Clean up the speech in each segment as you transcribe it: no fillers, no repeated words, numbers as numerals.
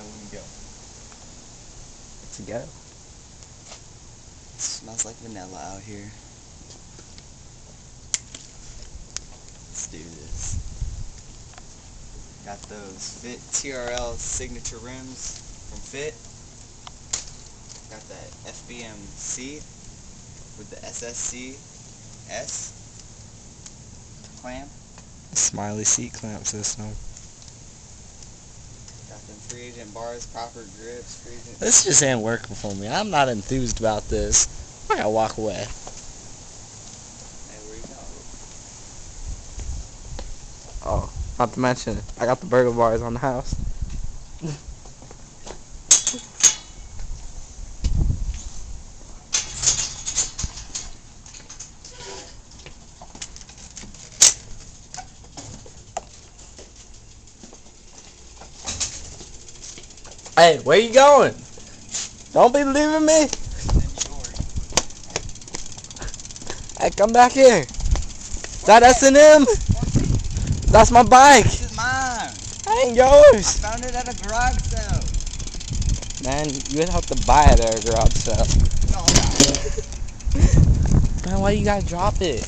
know when to go. To go. It smells like vanilla out here. Let's do this. Got those Fit TRL signature rims from Fit. Got that FBM-C with the SSC S clamp. Smiley seat clamp system. Got them free agent bars, proper grips, free agent. This just ain't working for me. I'm not enthused about this. I gotta walk away. Hey, where you going? Oh, not to mention, I got the burger bars on the house. Hey, where you going? Don't be leaving me. Hey, come back here. Is that S&M? That's my bike. This is mine. That ain't yours. Found it at a garage sale. Man, you would have to buy it at a garage sale. No, Man, why you gotta drop it?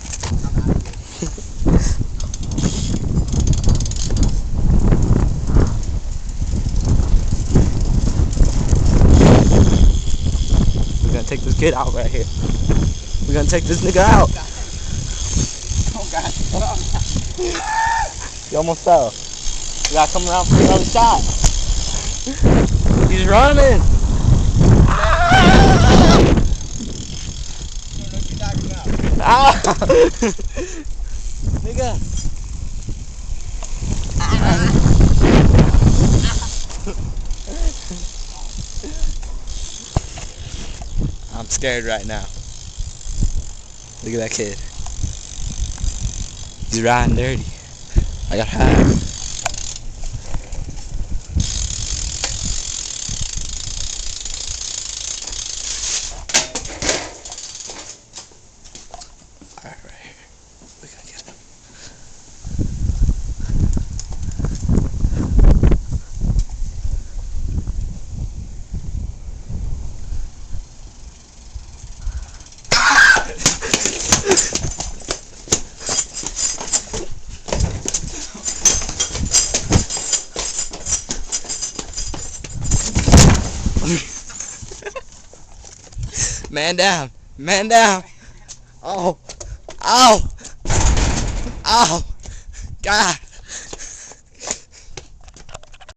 We're gonna take this kid out right here. We're gonna take this nigga out. oh God. He almost fell. We gotta come around for another shot. He's running. I don't know what you're talking about. Ah! Nigga. I'm scared right now. Look at that kid. He's riding dirty. I got high. Alright, right here. We're gonna get him. Man down. Man down. Oh. Ow. Ow. God.